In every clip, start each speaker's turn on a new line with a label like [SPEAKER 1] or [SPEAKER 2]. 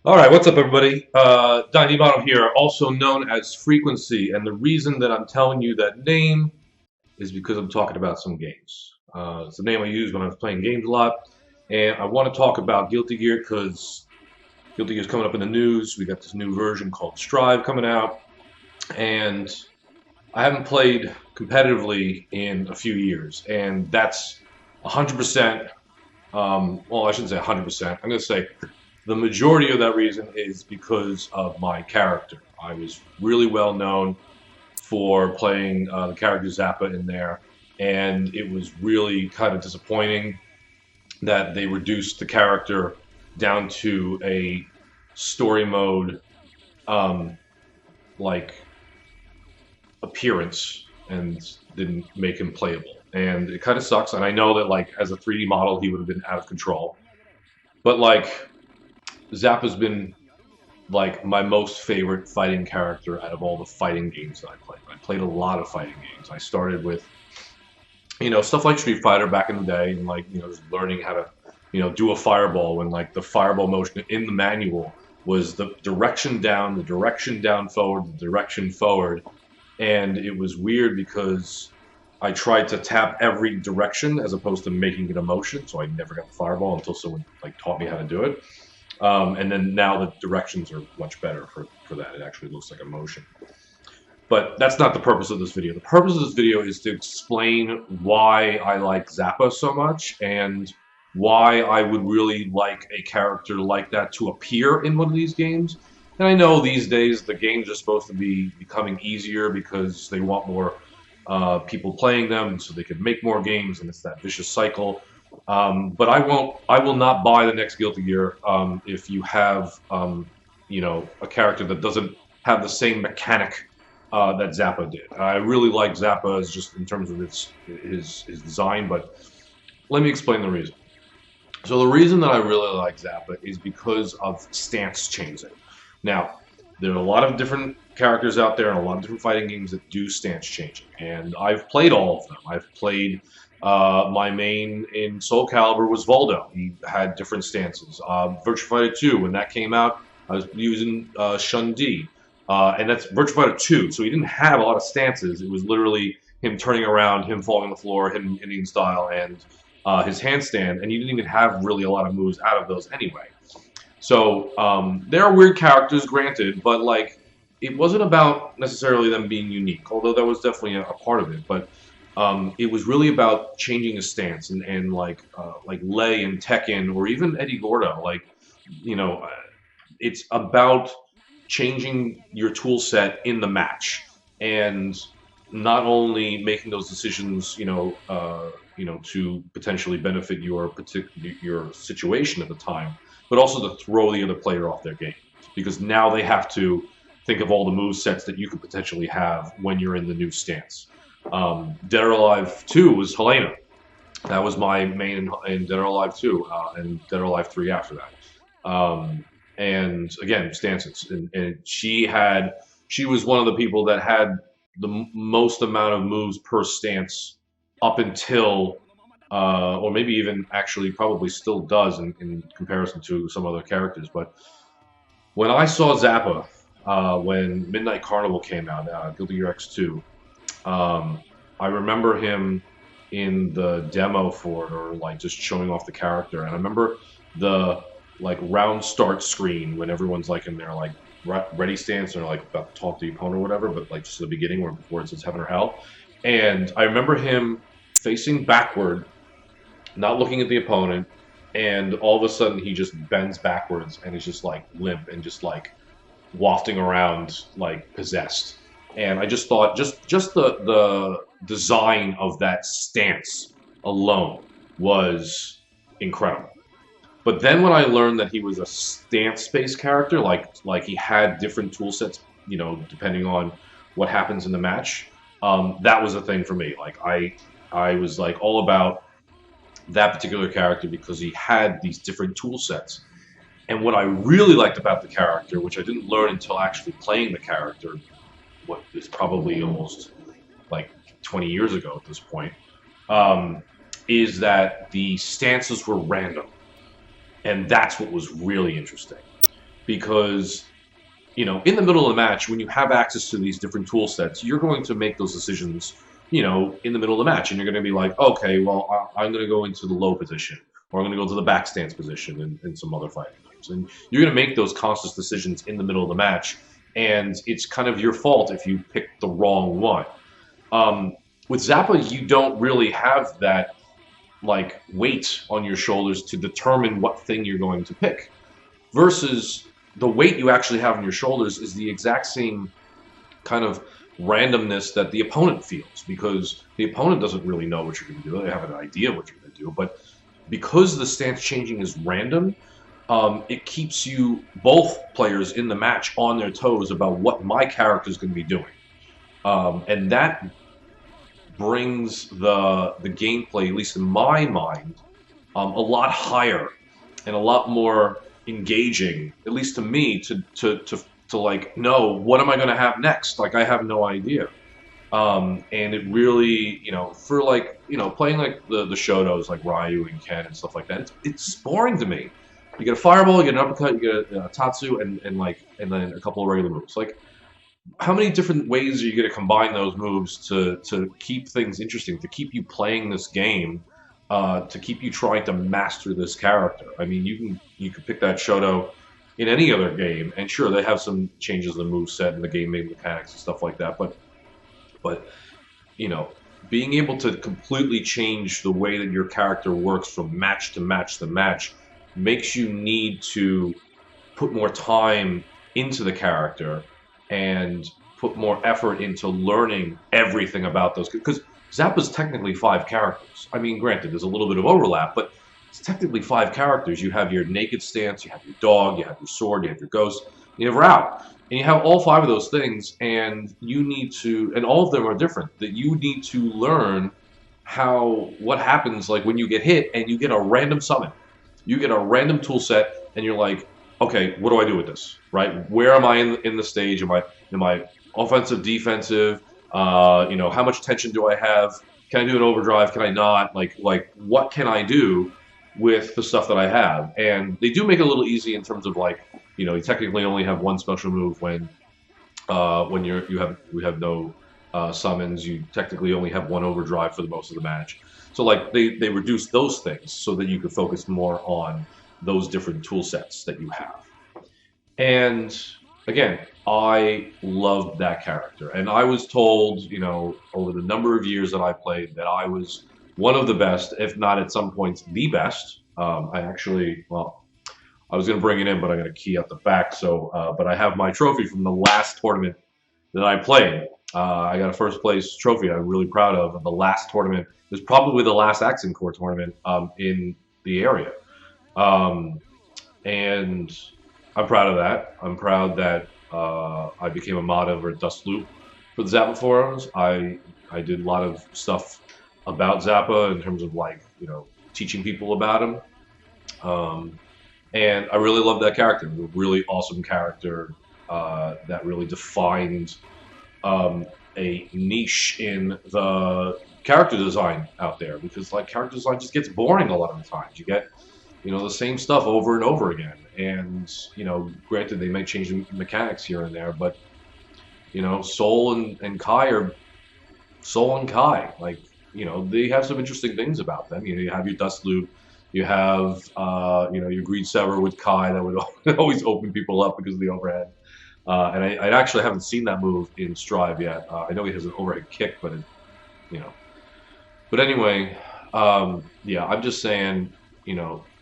[SPEAKER 1] All right, what's up, everybody? Donnie Bottom here, also known as Frequency, and the reason that I'm telling you that name is because I'm talking about some games. It's the name I use when I was playing games a lot, and I want to talk about Guilty Gear because Guilty Gear is coming up in the news. We got this new version called Strive coming out, and I haven't played competitively in a few years, and that's 100%. Well, I shouldn't say 100%. I'm going to say the majority of that reason is because of my character. I was really well known for playing the character Zappa in there, and it was really kind of disappointing that they reduced the character down to a story mode um, like appearance and didn't make him playable. And it kind of sucks. And I know that like as a 3D model, he would have been out of control. But like Zappa's been like my most favorite fighting character out of all the fighting games that I played. I played a lot of fighting games. I started with, stuff like Street Fighter back in the day, and like, just learning how to, do a fireball when like the fireball motion in the manual was the direction down forward, the direction forward. And it was weird because I tried to tap every direction as opposed to making it a motion, so I never got the fireball until someone like taught me how to do it. And then now the directions are much better for that. It actually looks like a motion. But that's not the purpose of this video. The purpose of this video is to explain why I like Zappa so much and why I would really like a character like that to appear in one of these games. And I know these days the games are supposed to be becoming easier because they want more people playing them so they can make more games, and it's that vicious cycle. But I won't. I will not buy the next Guilty Gear if you have, a character that doesn't have the same mechanic that Zappa did. I really like Zappa as just in terms of his design, but let me explain the reason. So the reason that I really like Zappa is because of stance changing. Now, there are a lot of different characters out there and a lot of different fighting games that do stance changing, and I've played all of them. I've played my main in Soul Calibur was Voldo. He had different stances. Virtua Fighter 2, when that came out, I was using Shun Di. And that's Virtua Fighter 2, so he didn't have a lot of stances. It was literally him turning around, him falling on the floor, him Indian style, and his handstand, and he didn't even have really a lot of moves out of those anyway. So there are weird characters, granted, but like it wasn't about necessarily them being unique, although that was definitely a part of it. But it was really about changing his stance, and like Lei and Tekken, or even Eddie Gordo. Like, you know, it's about changing your tool set in the match, and not only making those decisions, to potentially benefit your situation at the time, but also to throw the other player off their game, because now they have to think of all the move sets that you could potentially have when you're in the new stance. Dead or Alive 2 was Helena. That was my main in Dead or Alive 2, and Dead or Alive 3 after that. And again, stances. And she was one of the people that had the most amount of moves per stance up until, or maybe even actually probably still does in comparison to some other characters. But when I saw Zappa, when Midnight Carnival came out, Guilty Gear X2, I remember him in the demo for it, or like just showing off the character. And I remember the like round start screen when everyone's like in their like ready stance or like about to talk to the opponent or whatever, but like just at the beginning where before it says heaven or hell. And I remember him facing backward, not looking at the opponent, and all of a sudden he just bends backwards and is just like limp and just like wafting around like possessed. And I just thought just the design of that stance alone was incredible. But then when I learned that he was a stance-based character, like he had different tool sets, depending on what happens in the match, that was a thing for me. Like I was like all about that particular character because he had these different tool sets. And what I really liked about the character, which I didn't learn until actually playing the character, what is probably almost like 20 years ago at this point, is that the stances were random. And that's what was really interesting. because in the middle of the match, when you have access to these different tool sets, you're going to make those decisions, in the middle of the match, and you're going to be like, okay, well, I'm going to go into the low position, or I'm going to go to the back stance position in some other fighting games, and you're going to make those conscious decisions in the middle of the match, and it's kind of your fault if you pick the wrong one. Um, with Zappa, you don't really have that like weight on your shoulders to determine what thing you're going to pick versus the weight you actually have on your shoulders is the exact same kind of randomness that the opponent feels because the opponent doesn't really know what you're going to do. They have an idea what you're going to do, but because the stance changing is random, it keeps you both players in the match on their toes about what my character is going to be doing, and that brings the gameplay, at least in my mind, a lot higher and a lot more engaging, at least to me, to like know what am I going to have next. Like I have no idea, and it really, for like playing like the Shotos like Ryu and Ken and stuff like that. It's boring to me. You get a fireball, you get an uppercut, you get a Tatsu, and then a couple of regular moves. Like how many different ways are you going to combine those moves to keep things interesting, to keep you playing this game, to keep you trying to master this character? I mean, you can pick that Shoto in any other game, and sure, they have some changes in the move set and the game mechanics and stuff like that, but you know, being able to completely change the way that your character works from match to match to match makes you need to put more time into the character and put more effort into learning everything about those. Because Zappa's technically 5 characters. I mean, granted, there's a little bit of overlap, but it's technically 5 characters. You have your naked stance, you have your dog, you have your sword, you have your ghost, you have Rao. And you have all 5 of those things, and you need to, and all of them are different, that you need to learn what happens like when you get hit and you get a random summon. You get a random tool set, and you're like, okay, what do I do with this? Right? Where am I in the stage? Am I offensive, defensive? How much tension do I have? Can I do an overdrive? Can I not? Like what can I do with the stuff that I have? And they do make it a little easy in terms of like, you technically only have one special move when we have no summons. You technically only have one overdrive for the most of the match. So like they reduce those things so that you can focus more on those different tool sets that you have. And again, I loved that character. And I was told, over the number of years that I played, that I was one of the best, if not at some points the best. I was going to bring it in, but I'm going to key out the back. So, but I have my trophy from the last tournament that I played. I got a first place trophy I'm really proud of. The last tournament it was probably the last Accent Core tournament in the area. And I'm proud of that. I'm proud that I became a mod over at Dust Loop for the Zappa forums. I did a lot of stuff about Zappa in terms of like, teaching people about him. And I really love that character. A really awesome character that really defined a niche in the character design out there, because like character design just gets boring a lot of the times. You get the same stuff over and over again, and granted they may change the mechanics here and there, but Soul and Kai are Soul and Kai. Like they have some interesting things about them. You have your Dust Loop, you have your Greed Sever with Kai that would always open people up because of the overhead. And I actually haven't seen that move in Strive yet. I know he has an overhead kick, but But anyway, yeah, I'm just saying,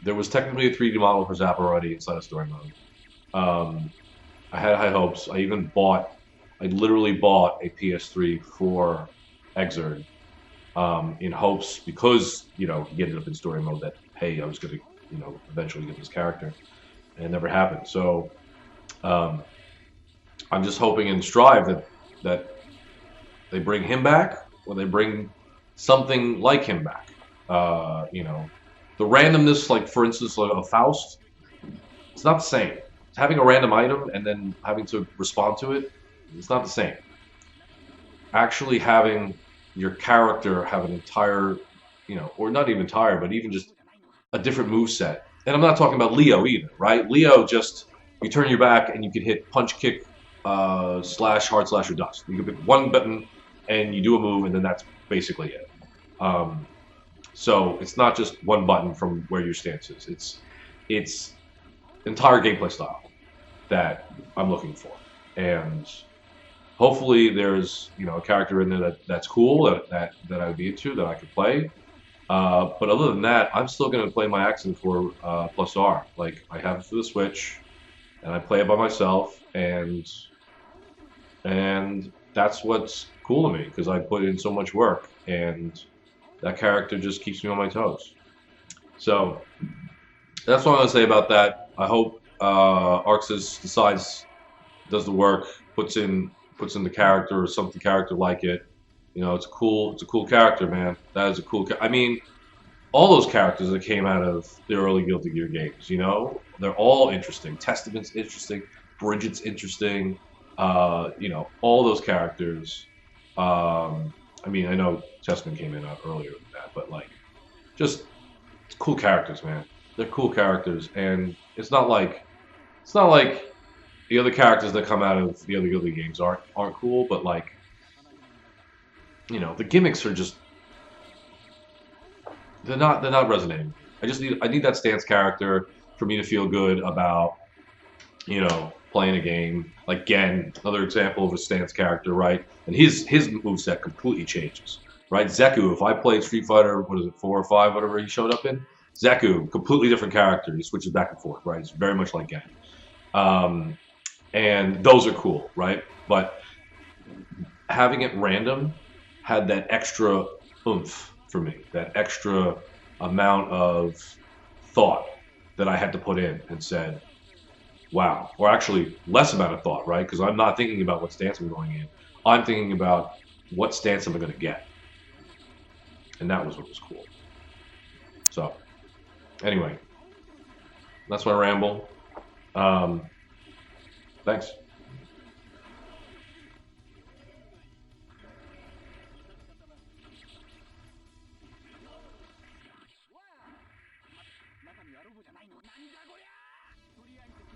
[SPEAKER 1] there was technically a 3D model for Zappa already inside of story mode. I had high hopes. I literally bought a PS3 for Exerd in hopes, because he ended up in story mode, that hey, I was going to eventually get this character, and it never happened. So I'm just hoping in Strive that they bring him back, or they bring something like him back. The randomness, like for instance, like a Faust, it's not the same. Having a random item and then having to respond to it, it's not the same. Actually having your character have an entire, or not even entire, but even just a different move set. And I'm not talking about Leo either, right? Leo just you turn your back and you can hit punch, kick, slash, hard slash, or dust. You can pick one button and you do a move, and then that's basically it. Um, so it's not just one button from where your stance is. It's entire gameplay style that I'm looking for, and hopefully there's a character in there that's cool that I would be into that I could play. But other than that, I'm still going to play my Accent for plus R. Like I have it for the Switch, and I play it by myself, and that's what's cool to me because I put in so much work, and that character just keeps me on my toes. So that's what I'm gonna say about that. I hope Arxis decides, does the work, puts in the character or something character like it. It's a cool character, man. That is a cool. I mean, all those characters that came out of the early Guilty Gear games, they're all interesting. Testament's interesting. Bridget's interesting. All those characters. I mean, I know Testament came in earlier than that, but like, just it's cool characters, man. They're cool characters, and it's not like the other characters that come out of the other Guilty games aren't cool, but like, the gimmicks are just they're not resonating. I need that stance character for me to feel good about playing a game. Like Gen, another example of a stance character, right? And his moveset completely changes, right? Zeku, if I played Street Fighter, what is it, 4 or 5, whatever he showed up in, Zeku, completely different character. He switches back and forth, right? It's very much like Gen. Um, and those are cool, right? But having it random had that extra oomph for me, that extra amount of thought that I had to put in and said, wow, or actually less amount of thought, right? Because I'm not thinking about what stance I'm going in. I'm thinking about what stance am I going to get. And that was what was cool. So, anyway, that's my ramble. Thanks.